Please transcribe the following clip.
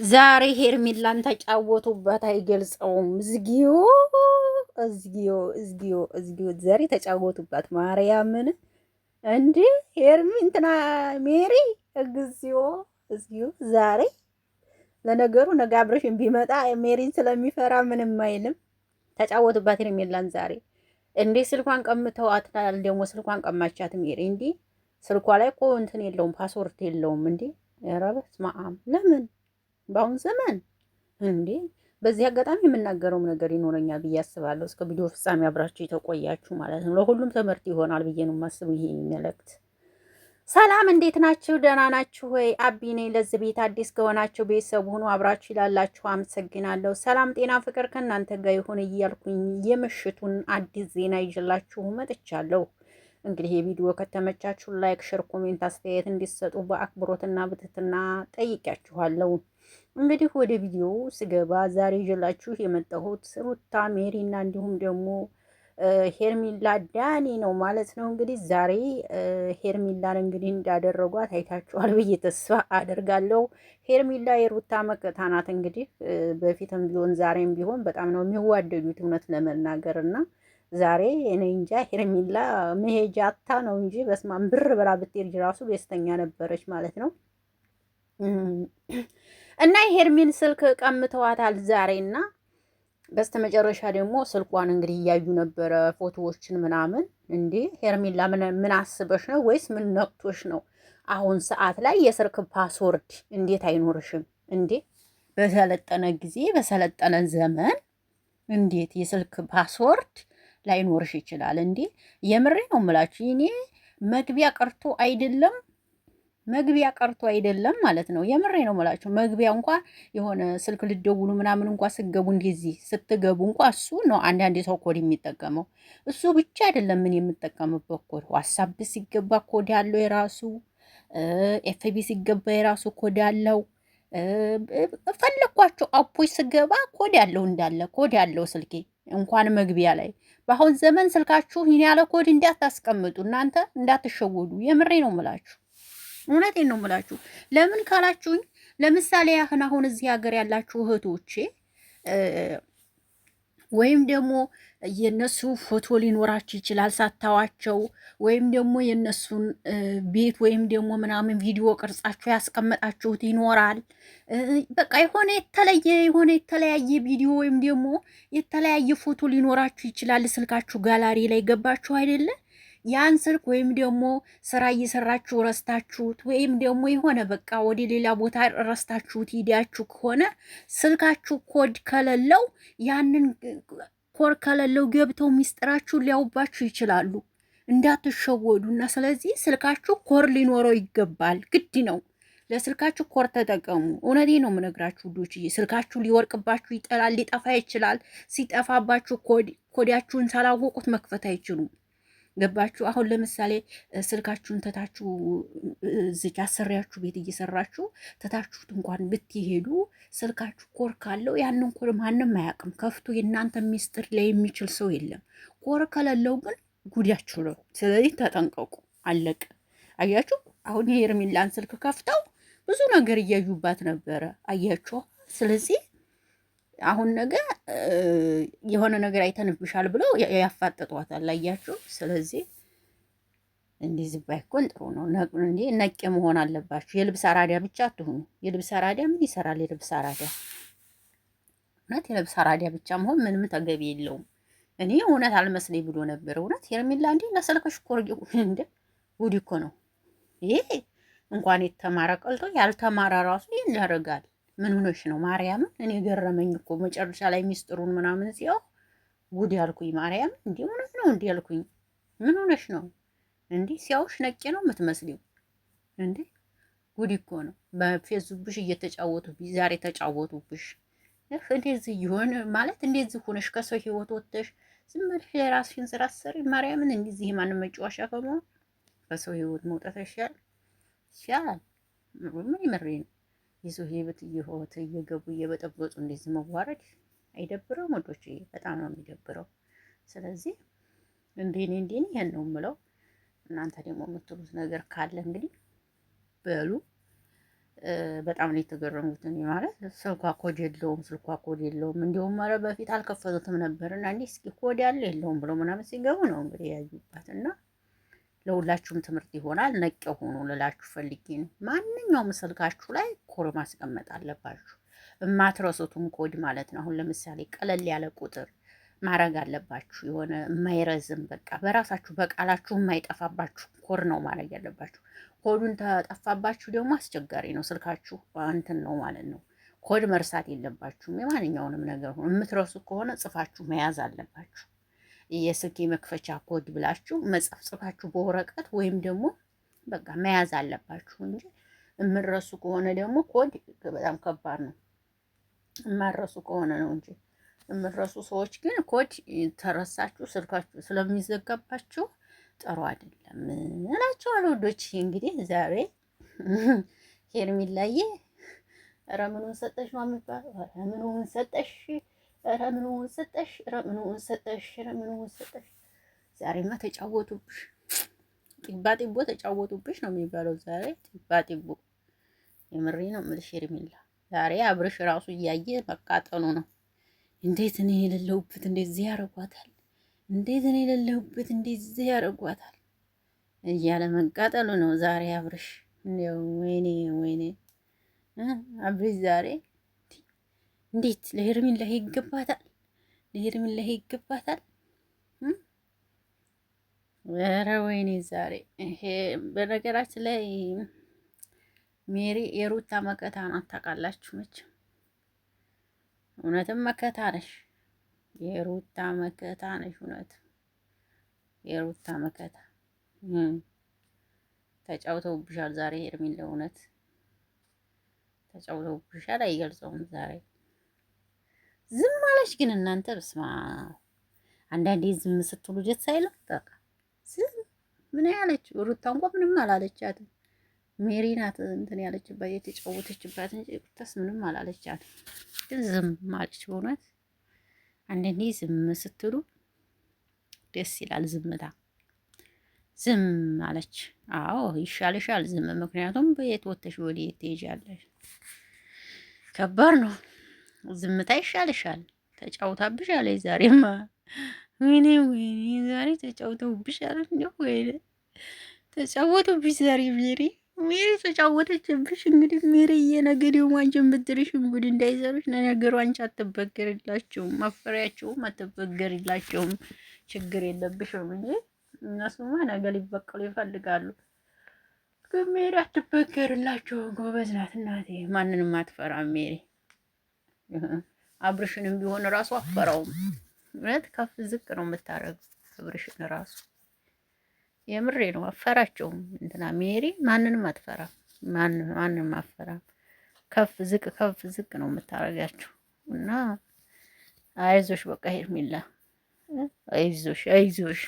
ዛሬ ሄርሚላን ተጫወቱበት፣ አይገልጸውም። እዝጊዮ እዝጊዮ ዛሬ ተጫወቱባት። ማርያምን እንዴ ሄርሚ እንትና ሜሪ እዝጊዮ ዛሬ ለነገሩ ነገ አብረሽን ቢመጣ ሜሪን ስለሚፈራ ምንም አይልም። ተጫወቱባት ሄርሚላን ዛሬ። እንዴ ስልኳን ቀምተዋታል። ደግሞ ስልኳን ቀማቻት ሜሪ። እንዴ ስልኳ ላይ እኮ እንትን የለውም ፓስወርድ የለውም። እንዴ ኧረ በስመ አብ ለምን በአሁን ዘመን እንዴ! በዚህ አጋጣሚ የምናገረውም ነገር ይኖረኛል ብዬ አስባለሁ። እስከ ቪዲዮ ፍጻሜ አብራችሁ የተቆያችሁ ማለት ነው። ለሁሉም ትምህርት ይሆናል ብዬ ነው የማስበው ይሄ መልእክት። ሰላም እንዴት ናችሁ? ደህና ናችሁ ወይ? አቢ ነኝ። ለዚህ ቤት አዲስ ከሆናችሁ ቤተሰብ ሁኑ። አብራችሁ ይላላችሁ አመሰግናለሁ። ሰላም ጤና ፍቅር ከእናንተ ጋር ይሁን እያልኩኝ የምሽቱን አዲስ ዜና ይዤላችሁ መጥቻለሁ። እንግዲህ የቪዲዮ ከተመቻችሁ ላይክ፣ ሼር፣ ኮሜንት አስተያየት እንዲሰጡ በአክብሮትና በትህትና ጠይቂያችኋለሁ። እንግዲህ ወደ ቪዲዮ ስገባ ዛሬ ይዤላችሁ የመጣሁት ሩታ ሜሪ እና እንዲሁም ደግሞ ሄርሚላ ዳኒ ነው ማለት ነው። እንግዲህ ዛሬ ሄርሚላን እንግዲህ እንዳደረጓት አይታችኋል ብዬ ተስፋ አደርጋለሁ። ሄርሚላ የሩታ መከታ ናት። እንግዲህ በፊትም ቢሆን ዛሬም ቢሆን በጣም ነው የሚዋደዱት እውነት ለመናገር እና ዛሬ እኔ እንጃ ሄርሚላ መሄጃ አታ ነው እንጂ በስማም ብር ብላ ብትሄድ ራሱ ደስተኛ ነበረች ማለት ነው። እና የሄርሚን ስልክ ቀምተዋታል ዛሬ እና በስተመጨረሻ ደግሞ ስልኳን እንግዲህ እያዩ ነበረ ፎቶዎችን ምናምን። እንዴ ሄርሚላ ምን አስበሽ ነው ወይስ ምን ነቅቶሽ ነው? አሁን ሰዓት ላይ የስልክ ፓስወርድ እንዴት አይኖርሽም እንዴ? በሰለጠነ ጊዜ በሰለጠነ ዘመን እንዴት የስልክ ፓስወርድ ላይኖርሽ ይችላል እንዴ? የምሬ ነው የምላችሁ። እኔ መግቢያ ቀርቶ አይደለም ማለት ነው። የምሬ ነው የምላችሁ። መግቢያ እንኳ የሆነ ስልክ ልደውሉ ምናምን እንኳ ስገቡ እንደዚህ ስትገቡ እንኳ እሱ ነው አንዳንድ ሰው ኮድ የሚጠቀመው። እሱ ብቻ አይደለም ምን የምጠቀምበት ኮድ፣ ዋትስአፕ ሲገባ ኮድ ያለው የራሱ፣ ኤፍቢ ሲገባ የራሱ ኮድ ያለው፣ ፈለኳቸው አፖች ስገባ ኮድ ያለው እንዳለ ኮድ ያለው ስልኬ እንኳን መግቢያ ላይ። በአሁን ዘመን ስልካችሁ ይህን ያለ ኮድ እንዳታስቀምጡ እናንተ፣ እንዳትሸወዱ። የምሬ ነው የምላችሁ። እውነቴን ነው የምላችሁ። ለምን ካላችሁኝ ለምሳሌ ያህን አሁን እዚህ ሀገር ያላችሁ እህቶቼ ወይም ደግሞ የነሱ ፎቶ ሊኖራችሁ ይችላል ሳታዋቸው፣ ወይም ደግሞ የነሱን ቤት ወይም ደግሞ ምናምን ቪዲዮ ቅርጻችሁ ያስቀመጣችሁት ይኖራል። በቃ የሆነ የተለያየ ቪዲዮ ወይም ደግሞ የተለያየ ፎቶ ሊኖራችሁ ይችላል ስልካችሁ ጋላሪ ላይ ገባችሁ አይደለ? ያን ስልክ ወይም ደግሞ ስራ እየሰራችሁ ረስታችሁት ወይም ደግሞ የሆነ በቃ ወደ ሌላ ቦታ ረስታችሁት ሂዳችሁ ከሆነ ስልካችሁ ኮድ ከሌለው ያንን ኮድ ከሌለው ገብተው ሚስጥራችሁ ሊያውባችሁ ይችላሉ። እንዳትሸወዱ እና ስለዚህ ስልካችሁ ኮድ ሊኖረው ይገባል፣ ግድ ነው። ለስልካችሁ ኮድ ተጠቀሙ። እውነቴ ነው የምነግራችሁ ዶችዬ። ስልካችሁ ሊወርቅባችሁ ይጠላል፣ ሊጠፋ ይችላል። ሲጠፋባችሁ ኮዳችሁን ሳላወቁት መክፈት አይችሉም። ገባችሁ? አሁን ለምሳሌ ስልካችሁን ተታችሁ እዚህ አሰሪያችሁ ቤት እየሰራችሁ ተታችሁት እንኳን ብትሄዱ ስልካችሁ ኮር ካለው ያንን ኮር ማንም አያውቅም። ከፍቶ የእናንተ ሚስጥር ላይ የሚችል ሰው የለም። ኮር ከሌለው ግን ጉዳችሁ ነው። ስለዚህ ተጠንቀቁ። አለቀ። አያችሁ? አሁን የሄርሚላን ስልክ ከፍተው ብዙ ነገር እያዩባት ነበረ። አያችሁ? ስለዚህ አሁን ነገ የሆነ ነገር አይተንብሻል ብለው ያፋጠጧታል። አያችሁ? ስለዚህ እንደዚህ ባይኮን ጥሩ ነው። እንዴ ነቄ መሆን አለባችሁ። የልብስ አራዳ ብቻ አትሁኑ። የልብስ አራዳ ምን ይሰራል? የልብስ አራዳ እውነት የልብስ አራዳ ብቻ መሆን ምንም ተገቢ የለውም። እኔ እውነት አልመስለኝ ብሎ ነበር። እውነት ሄርሚላ እንዴ ለሰልከሽ ኮርጅ እንደ ጉድ እኮ ነው ይሄ። እንኳን የተማረ ቀልቶ ያልተማረ ራሱ ይሄን ያደርጋል። ምን ሆነሽ ነው ማርያምን? እኔ ገረመኝ እኮ መጨረሻ ላይ ሚስጥሩን ምናምን ሲያው ጉድ ያልኩኝ። ማርያምን እንዴ እውነት ነው እንዴ ያልኩኝ። ምን ሆነሽ ነው እንዴ? ሲያውሽ ነቄ ነው የምትመስሊው እንዴ? ጉድ እኮ ነው። በፌስቡክሽ እየተጫወቱብሽ ዛሬ ተጫወቱብሽ። እንደዚህ ይሆን ማለት እንደዚህ ሆነሽ ከሰው ህይወት ወጥተሽ ዝም ብለሽ የራስሽን ስራ ሰሪ። ማርያምን እንደዚህ ማንም መጫወቻ ከመሆን ከሰው ህይወት መውጣት ይሻላል። ምን ይመረኝ ነው የሰው ህይወት እየገቡ እየበጠበጡ እንደዚህ መዋረድ አይደብረው? ወዶች በጣም ነው የሚደብረው። ስለዚህ እንደኔ ይሄን ነው የምለው። እናንተ ደግሞ የምትሉት ነገር ካለ እንግዲህ በሉ። በጣም ነው የተገረሙት። እኔ ማለት ስልኳ ኮድ የለውም፣ ስልኳ ኮድ የለውም። እንዲሁም ኧረ በፊት አልከፈቱትም ነበር እና እንዲህ እስኪ ኮድ ያለ የለውም ብሎ ምናምን ሲገቡ ነው እንግዲህ ያዩባት እና ለሁላችሁም ትምህርት ይሆናል። ነቄ ሆኑ ልላችሁ ፈልጌ ነው። ማንኛውም ስልካችሁ ላይ ኮድ ማስቀመጥ አለባችሁ፣ የማትረሱትን ኮድ ማለት ነው። አሁን ለምሳሌ ቀለል ያለ ቁጥር ማድረግ አለባችሁ። የሆነ የማይረዝም በቃ በራሳችሁ በቃላችሁ የማይጠፋባችሁ ኮድ ነው ማድረግ ያለባችሁ። ኮዱን ተጠፋባችሁ ደግሞ አስቸጋሪ ነው። ስልካችሁ እንትን ነው ማለት ነው። ኮድ መርሳት የለባችሁም። የማንኛውንም ነገር ሆኖ የምትረሱ ከሆነ ጽፋችሁ መያዝ አለባችሁ። የስልክ መክፈቻ ኮድ ብላችሁ መጻፍ ጽፋችሁ በወረቀት ወይም ደግሞ በቃ መያዝ አለባችሁ እንጂ የምትረሱ ከሆነ ደግሞ ኮድ በጣም ከባድ ነው። የማትረሱ ከሆነ ነው እንጂ የምትረሱ ሰዎች ግን ኮድ ተረሳችሁ ስልካችሁ ስለሚዘጋባችሁ ጥሩ አይደለም እላችኋለሁ ውዶች። እንግዲህ ዛሬ ሄርሜላዬ ኧረ ምኑን ሰጠሽ ነው የሚባለው? ኧረ ምኑን ሰጠሽ? ኧረ ምኑን ሰጠሽ? ኧረ ምኑን ሰጠሽ? ኧረ ምኑን ሰጠሽ? ዛሬማ ተጫወቱብሽ፣ ጢባ ጢቦ ተጫወቱብሽ ነው የሚባለው። ዛሬ ጢባ ጢቦ የምሬ ነው የምልሽ ሄርሜላ። ዛሬ አብርሽ ራሱ እያየ መቃጠሉ ነው። እንዴት እኔ የሌለሁበት እንደዚህ ያደርጓታል? እንዴት እኔ የሌለሁበት እንደዚህ ያደርጓታል እያለ መቃጠሉ ነው ዛሬ አብርሽ። እንደው ወይኔ ወይኔ አብርሽ ዛሬ እንዴት ለሄርሜላ ይገባታል፣ ለሄርሜላ ይገባታል። ኧረ ወይኔ ዛሬ ይሄ በነገራችን ላይ ሜሪ የሩታ መከታ ናት ታውቃላችሁ መቼም። እውነትም መከታ ነሽ፣ የሩታ መከታ ነሽ። እውነት የሩታ መከታ ተጫውተውብሻል ዛሬ ሄርሜላ፣ እውነት ተጫውተውብሻል። አይገልጸውም ዛሬ ዝም አለች። ግን እናንተ በስማ አንዳንዴ ዝም ስትሉ ደስ አይልም። በቃ ዝም ምን ያለች ሩታ እንኳን ምንም አላለቻትም። ሜሪ ናት እንትን ያለችባት የተጫወተችባት እንጂ ሩታስ ምንም አላለቻትም። ግን ዝም አለች። በእውነት አንዳንዴ ዝም ስትሉ ደስ ይላል። ዝምታ ዝም አለች። አዎ ይሻልሻል ዝም። ምክንያቱም በየት ወተሽ ወዴት ትሄጃለሽ? ከባድ ነው። ዝምታ ይሻልሻል። ተጫውታብሻል ዛሬማ። ወይኔ ወይኔ ዛሬ ተጫውተውብሻል። እንደው ወይኔ ተጫወቱብሽ ዛሬ ሜሪ ተጫወተችብሽ። እንግዲህ ሜሪዬ ነገ ደግሞ አንቺን ብትልሽ እንግዲህ እንዳይዘሩሽ ነገሩ። አንቺ አትበገርላቸውም፣ ማፈሪያቸውም አትበገርላቸውም። ችግር የለብሽም እንጂ እነሱማ ነገ ሊበቀሉ ይፈልጋሉ። ግን ሜሪ አትበገርላቸውም። ጎበዝ ናት እናቴ፣ ማንንም አትፈራም ሜሪ። አብርሽንም ቢሆን ራሱ አፈራውም። እውነት ከፍ ዝቅ ነው የምታደርገው አብርሽን ራሱ። የምሬ ነው። አፈራቸውም እንትና ሜሪ ማንንም አትፈራም። ማንንም አትፈራም። ከፍ ዝቅ ነው የምታደርጋቸው። እና አይዞሽ በቃ ሄርሜላ አይዞሽ።